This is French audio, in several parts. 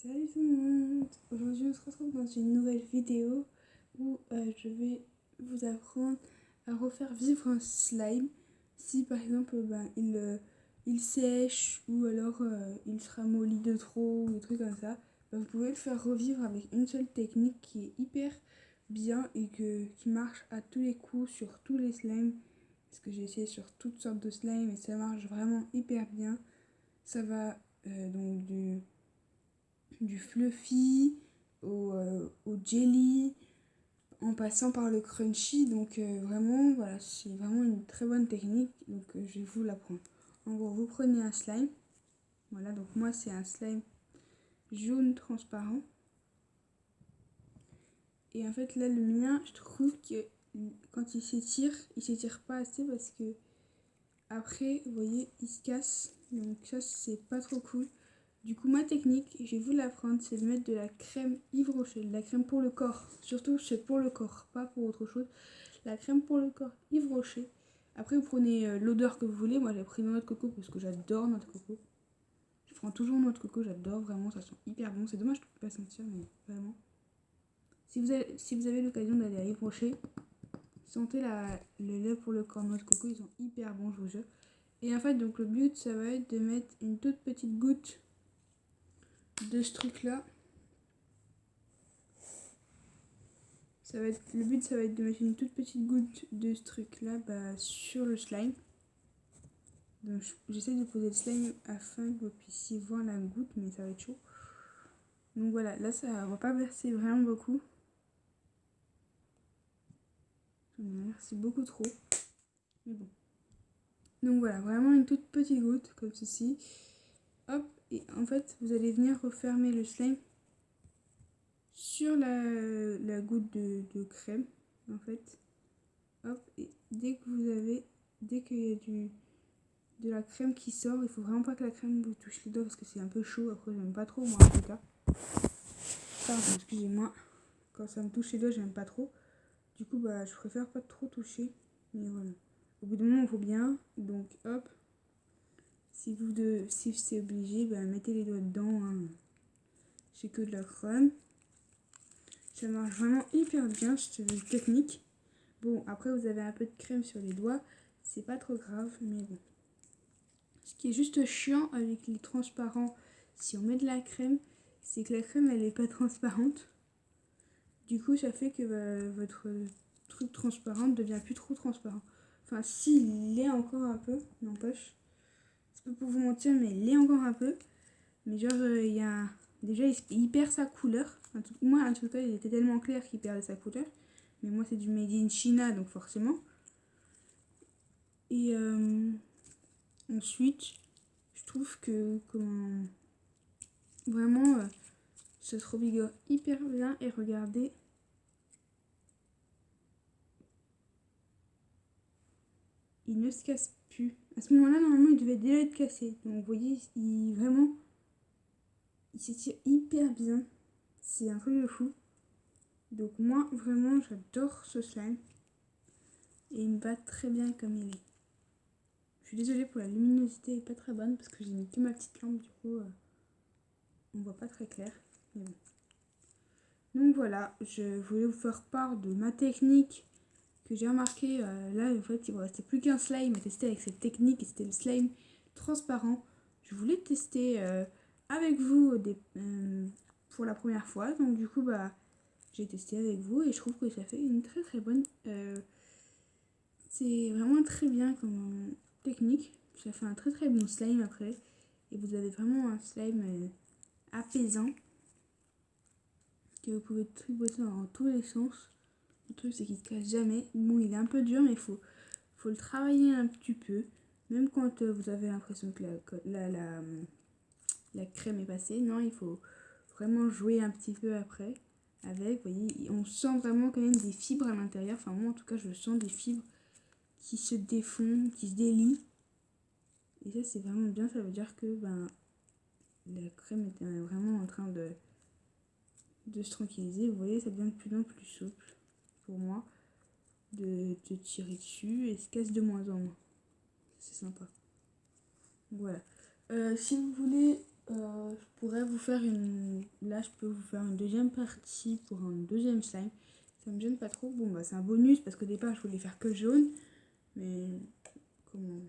Salut tout le monde! Aujourd'hui on se retrouve dans une nouvelle vidéo où je vais vous apprendre à refaire vivre un slime si par exemple il sèche ou alors il se ramollit de trop ou des trucs comme ça. Vous pouvez le faire revivre avec une seule technique qui est hyper bien et qui marche à tous les coups sur tous les slimes, parce que j'ai essayé sur toutes sortes de slimes et ça marche vraiment hyper bien. Ça va donc du fluffy au jelly en passant par le crunchy, donc vraiment voilà, c'est vraiment une très bonne technique, donc je vais vous l'apprendre. En gros, vous prenez un slime, voilà, donc moi c'est un slime jaune transparent, et en fait là le mien, je trouve que quand il s'étire pas assez, parce que après vous voyez il se casse, donc ça c'est pas trop cool. Du coup, ma technique, je vais vous l'apprendre, c'est de mettre de la crème Yves Rocher, de la crème pour le corps. Surtout, c'est pour le corps, pas pour autre chose. La crème pour le corps Yves Rocher. Après, vous prenez l'odeur que vous voulez. Moi, j'ai pris noix de coco parce que j'adore noix de coco. Je prends toujours noix de coco, j'adore vraiment, ça sent hyper bon. C'est dommage que je ne peux pas sentir, mais vraiment. Si vous avez l'occasion d'aller à Yves Rocher, sentez le lait pour le corps noix de coco, ils sont hyper bons, je vous jure. Et en fait, donc le but, ça va être de mettre une toute petite goutte de ce truc là. Le but, ça va être de mettre une toute petite goutte de ce truc là sur le slime. Donc j'essaie de poser le slime afin que vous puissiez voir la goutte, mais ça va être chaud. Donc voilà, là ça va pas verser vraiment beaucoup. Merci beaucoup trop. Mais bon. Donc voilà, vraiment une toute petite goutte comme ceci. Hop, et en fait vous allez venir refermer le slime sur la goutte de crème, en fait. Hop, et dès qu'il y a de la crème qui sort, il faut vraiment pas que la crème vous touche les doigts parce que c'est un peu chaud. Après, j'aime pas trop, moi en tout cas. Pardon, excusez-moi. Quand ça me touche les doigts, j'aime pas trop. Du coup, je préfère pas trop toucher. Mais voilà. Au bout d'un moment, il faut bien. Donc, hop. Si c'est obligé, mettez les doigts dedans. Hein. C'est que de la crème. Ça marche vraiment hyper bien, cette technique. Bon, après, vous avez un peu de crème sur les doigts. C'est pas trop grave, mais bon. Ce qui est juste chiant avec les transparents, si on met de la crème, c'est que la crème elle est pas transparente. Du coup, ça fait que votre truc transparent ne devient plus trop transparent. Enfin, s'il l'est encore un peu, n'empêche. C'est pas pour vous mentir, mais il l'est encore un peu. Mais genre, déjà, il perd sa couleur. Moi, en tout cas, il était tellement clair qu'il perdait sa couleur. Mais moi, c'est du made in China, donc forcément. Et ensuite, je trouve que vraiment ça se revigore hyper bien. Et regardez, il ne se casse plus. À ce moment là normalement il devait déjà être cassé, donc vous voyez il s'étire hyper bien, c'est un truc de fou. Donc moi vraiment j'adore ce slime et il me va très bien comme il est. Je suis désolée pour la luminosité, elle est pas très bonne parce que j'ai mis que ma petite lampe, du coup on voit pas très clair, mais bon. Donc voilà, je voulais vous faire part de ma technique que j'ai remarqué. Là en fait il ne restait plus qu'un slime à tester avec cette technique et c'était le slime transparent. Je voulais tester avec vous pour la première fois, donc du coup j'ai testé avec vous et je trouve que ça fait une très très bonne c'est vraiment très bien comme technique. Ça fait un très très bon slime après et vous avez vraiment un slime apaisant que vous pouvez tripoter dans tous les sens. Le truc c'est qu'il ne se casse jamais. Bon, il est un peu dur mais faut le travailler un petit peu. Même quand vous avez l'impression que la crème est passée, non, il faut vraiment jouer un petit peu après avec. Vous voyez, on sent vraiment quand même des fibres à l'intérieur. Enfin, moi en tout cas, je sens des fibres qui se défont, qui se délient. Et ça, c'est vraiment bien. Ça veut dire que la crème était vraiment en train de se tranquilliser. Vous voyez, ça devient de plus en plus souple pour moi de tirer dessus et se casse de moins en moins. C'est sympa. Voilà. Si vous voulez Je pourrais vous faire une... Là, je peux vous faire une deuxième partie pour un deuxième slime. Ça me gêne pas trop. Bon, bah, c'est un bonus parce qu'au départ, je voulais faire que jaune. Mais... Comment...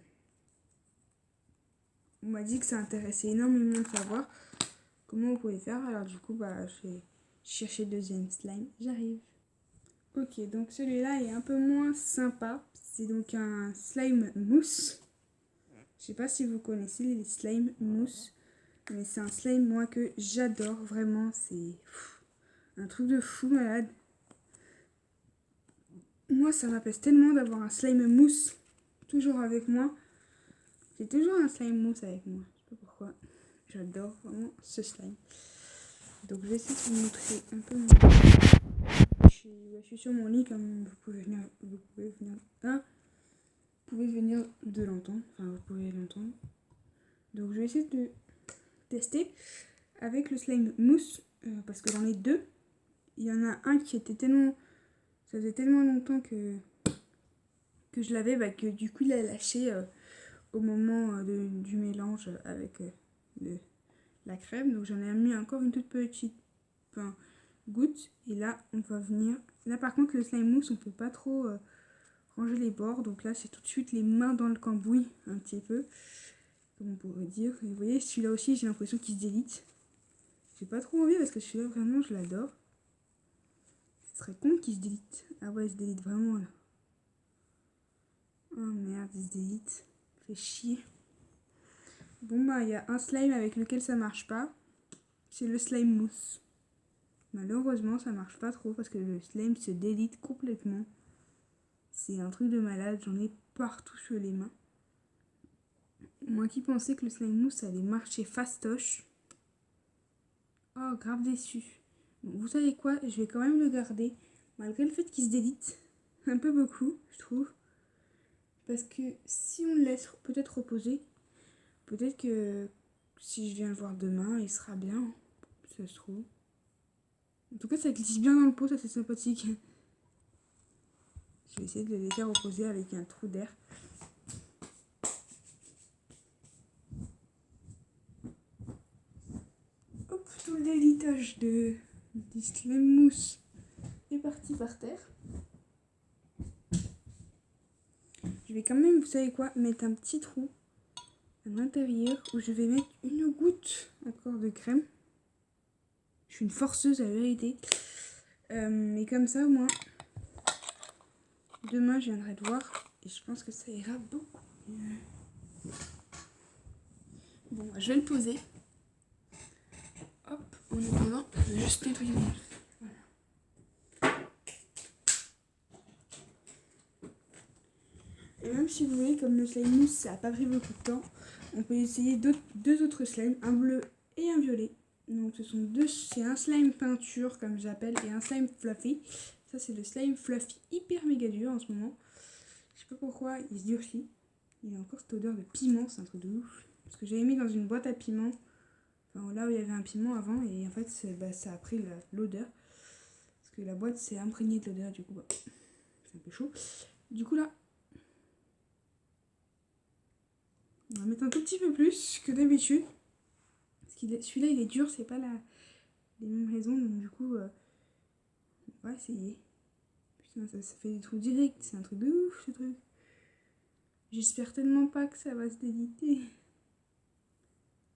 On m'a dit que ça intéressait énormément de savoir comment on pouvait faire. Alors, du coup, bah, je vais chercher le deuxième slime. J'arrive. Ok, donc celui-là est un peu moins sympa. C'est donc un slime mousse. Je sais pas si vous connaissez les slimes mousse. Mais c'est un slime, moi, que j'adore. Vraiment, c'est un truc de fou malade. Moi, ça m'apaise tellement d'avoir un slime mousse toujours avec moi. J'ai toujours un slime mousse avec moi. Je sais pas pourquoi. J'adore vraiment ce slime. Donc, je vais essayer de vous montrer un peu mon... Je suis sur mon lit, comme vous pouvez venir... Vous pouvez venir de l'entendre. Enfin, vous pouvez l'entendre. Donc, je vais essayer de tester avec le slime mousse. Parce que j'en ai deux. Il y en a un qui était tellement... Ça faisait tellement longtemps que je l'avais, bah, que du coup il a lâché au moment du mélange avec la crème. Donc j'en ai mis encore une toute petite goutte. Et là on va venir... Là par contre le slime mousse on peut pas trop ranger les bords. Donc là c'est tout de suite les mains dans le cambouis un petit peu. Comme on pourrait dire. Et vous voyez celui-là aussi j'ai l'impression qu'il se délite. J'ai pas trop envie parce que celui-là vraiment je l'adore. Ce serait con qu'il se délite. Ah ouais il se délite vraiment là. Oh merde, il se délite. Fait chier. Bon bah il y a un slime avec lequel ça marche pas. C'est le slime mousse. Malheureusement ça marche pas trop parce que le slime se délite complètement. C'est un truc de malade, j'en ai partout sur les mains. Moi qui pensais que le slime mousse allait marcher fastoche. Oh grave déçu. Bon, vous savez quoi, je vais quand même le garder. Malgré le fait qu'il se délite. Un peu beaucoup je trouve. Parce que si on le laisse peut-être reposer, peut-être que si je viens le voir demain, il sera bien, ça se trouve. En tout cas, ça glisse bien dans le pot, ça c'est sympathique. Je vais essayer de le laisser reposer avec un trou d'air. Hop, tout le délitage du slime mousse est parti par terre. Je vais quand même, vous savez quoi, mettre un petit trou à l'intérieur où je vais mettre une goutte encore de crème. Je suis une forceuse à la vérité. Mais comme ça, au moins, demain, je viendrai te voir et je pense que ça ira beaucoup mieux. Bon, je vais le poser. Hop, en attendant, je vais juste nettoyer mon... Voilà. Et même si vous voyez, comme le slime mousse, ça n'a pas pris beaucoup de temps, on peut essayer deux autres slimes, un bleu et un violet. Donc ce sont deux, c'est un slime peinture comme j'appelle et un slime fluffy. Ça c'est le slime fluffy hyper méga dur en ce moment. Je sais pas pourquoi il se durcit. Il a encore cette odeur de piment, c'est un truc de ouf. Parce que j'avais mis dans une boîte à piment, enfin là où il y avait un piment avant, et en fait ça a pris l'odeur. Parce que la boîte s'est imprégnée de l'odeur, du coup bah, c'est un peu chaud. Du coup là, on va mettre un tout petit peu plus que d'habitude. Parce que celui-là il est dur, c'est pas les mêmes raisons, donc du coup on va essayer. Putain, ça fait des trous directs, c'est un truc de ouf ce truc. J'espère tellement pas que ça va se déliter.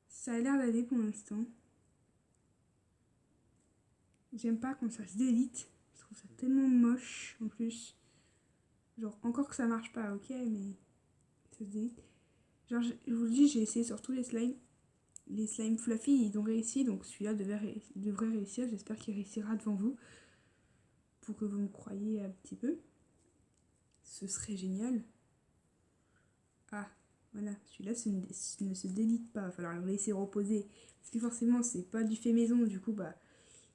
Ça a l'air d'aller pour l'instant. J'aime pas quand ça se délite. Je trouve ça tellement moche en plus. Genre, encore que ça marche pas, ok, mais ça se délite. Genre, je vous le dis, j'ai essayé sur tous les slimes. Les slimes fluffy, ils ont réussi, donc celui-là devrait réussir. J'espère qu'il réussira devant vous. Pour que vous me croyiez un petit peu. Ce serait génial. Ah, voilà, celui-là ne se délite pas. Il va falloir le laisser reposer. Parce que forcément, c'est pas du fait maison, du coup, bah,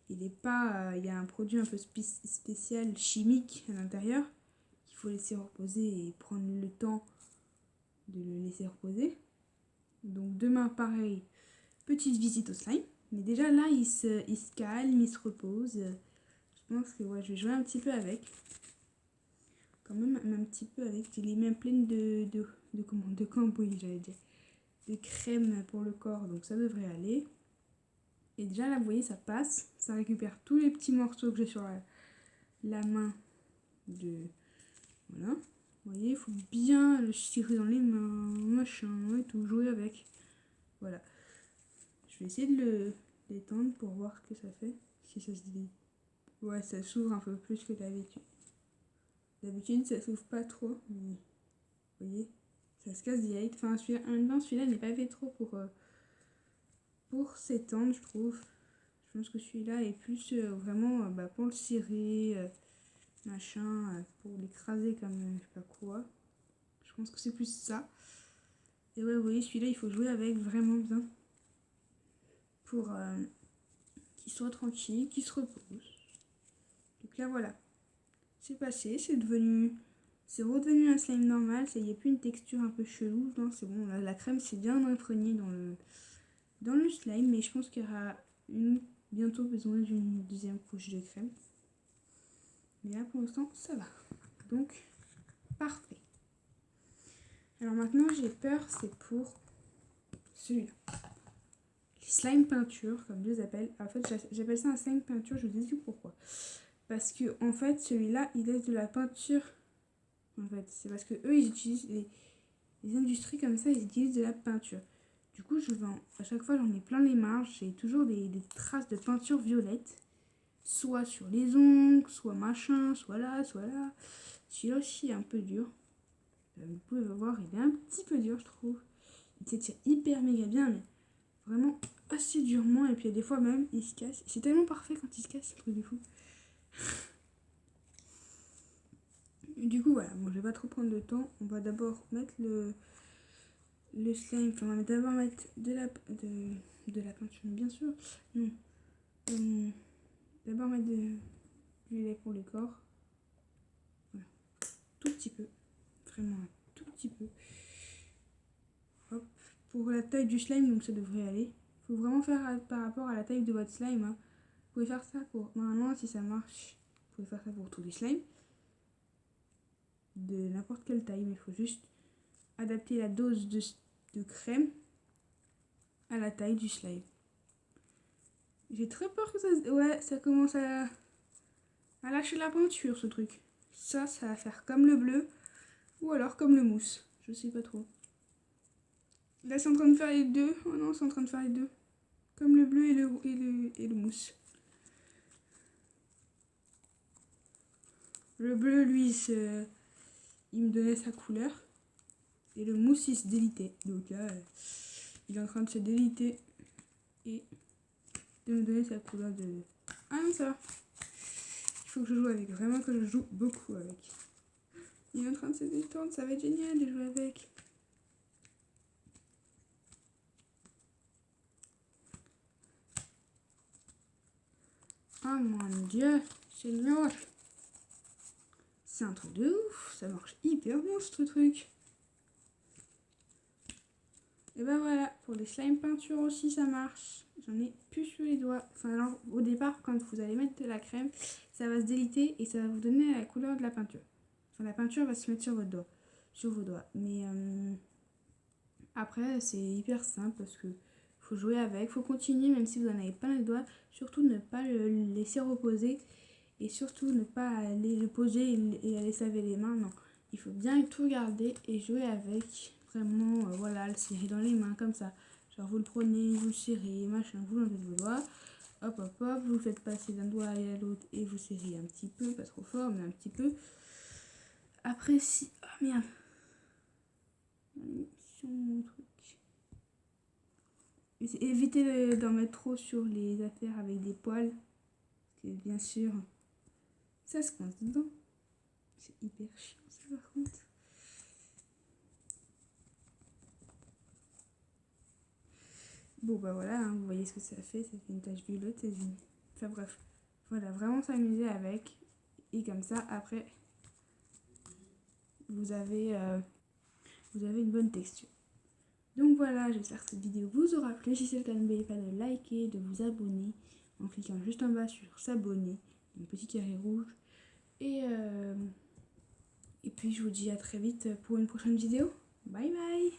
il y a un produit un peu spécial, chimique à l'intérieur, qu'il faut laisser reposer et prendre le temps de le laisser reposer. Donc demain, pareil, petite visite au slime. Mais déjà là, il se calme, il se repose. Je pense que ouais, je vais jouer un petit peu avec. Quand même un petit peu avec. Il est même plein de cambouis, j'allais dire. de crème pour le corps, donc ça devrait aller. Et déjà là, vous voyez, ça passe, ça récupère tous les petits morceaux que j'ai sur la main de... Voilà. Vous voyez, il faut bien le tirer dans les mains, machin, et tout, jouer avec. Voilà. Je vais essayer de le détendre pour voir ce que ça fait, si ça se dit. Ouais, ça s'ouvre un peu plus que d'habitude. D'habitude, ça s'ouvre pas trop, mais vous voyez, ça se casse direct. Enfin, celui-là n'est pas fait trop pour s'étendre, je trouve. Je pense que celui-là est plus vraiment pour le serrer, machin, pour l'écraser comme je sais pas quoi. Je pense que c'est plus ça. Et ouais, vous voyez, celui-là, il faut jouer avec vraiment bien pour qu'il soit tranquille, qu'il se repose. Donc là, voilà. C'est passé, c'est redevenu un slime normal. Il n'y a plus une texture un peu chelou. Non, c'est bon, là, la crème s'est bien imprégnée dans le slime. Mais je pense qu'il y aura bientôt besoin d'une deuxième couche de crème. Mais là, pour l'instant, ça va. Donc, parfait. Alors maintenant, j'ai peur, c'est pour celui-là. Les slime peinture, comme je les appelle. En fait, j'appelle ça un slime peinture, je vous explique pourquoi. Parce que, en fait, celui-là, il laisse de la peinture. En fait, c'est parce que eux, ils utilisent les industries comme ça, ils utilisent de la peinture. Du coup, à chaque fois, j'en ai plein les marges. J'ai toujours des traces de peinture violette. Soit sur les ongles, soit machin, soit là, soit là. Celui-là aussi est un peu dur. Vous pouvez voir, il est un petit peu dur, je trouve. Il s'étire hyper méga bien, mais vraiment assez durement. Et puis, des fois même, il se casse. C'est tellement parfait quand il se casse, c'est un truc de fou. Du coup, voilà, bon, je vais pas trop prendre de temps. On va d'abord mettre le slime. Enfin, on va d'abord mettre de la peinture, bien sûr. Non. D'abord mettre du lait pour le corps. Voilà. Tout petit peu. Vraiment un tout petit peu. Hop. Pour la taille du slime, donc ça devrait aller. Il faut vraiment faire par rapport à la taille de votre slime. Hein. Vous pouvez faire ça pour... Normalement, si ça marche, vous pouvez faire ça pour tous les slimes. De n'importe quelle taille, mais il faut juste adapter la dose de crème à la taille du slime. J'ai très peur que ça... Ouais, ça commence à lâcher la peinture, ce truc. Ça va faire comme le bleu ou alors comme le mousse. Je sais pas trop. Là, c'est en train de faire les deux. Oh non, c'est en train de faire les deux. Comme le bleu et le mousse. Le bleu, lui, il me donnait sa couleur. Et le mousse, il se délitait. Donc là, il est en train de se déliter et de me donner sa couleur de... Ah non, ça va. Il faut que je joue avec. Vraiment que je joue beaucoup avec. Il est en train de se détendre. Ça va être génial de jouer avec. Oh mon dieu, Seigneur. C'est un truc de ouf. Ça marche hyper bien ce truc. Et ben voilà, pour les slime peinture aussi ça marche. J'en ai plus sur les doigts. Enfin alors au départ quand vous allez mettre de la crème, ça va se déliter et ça va vous donner la couleur de la peinture. Enfin la peinture va se mettre sur vos doigts. Mais après c'est hyper simple parce que faut jouer avec, faut continuer même si vous en avez pas les doigts. Surtout ne pas le laisser reposer et surtout ne pas aller le poser et aller se laver les mains. Non, il faut bien tout garder et jouer avec. Vraiment, voilà, le serrer dans les mains comme ça. Genre vous le prenez, vous le serrez, machin, vous l'enlevez de vos doigts. Hop, hop, hop, vous le faites passer d'un doigt à l'autre et vous serrez un petit peu, pas trop fort, mais un petit peu. Après, si... Oh merde. Sur mon truc. Évitez d'en mettre trop sur les affaires avec des poils. Parce que bien sûr, ça se coince dedans. C'est hyper chiant ça par contre. Bon bah voilà, hein, vous voyez ce que ça fait une tache violette, enfin bref. Voilà, vraiment s'amuser avec. Et comme ça, après, vous avez une bonne texture. Donc voilà, j'espère que cette vidéo vous aura plu. Si c'est le cas, n'oubliez pas de liker, de vous abonner en cliquant juste en bas sur s'abonner, un petit carré rouge. Et puis je vous dis à très vite pour une prochaine vidéo. Bye bye!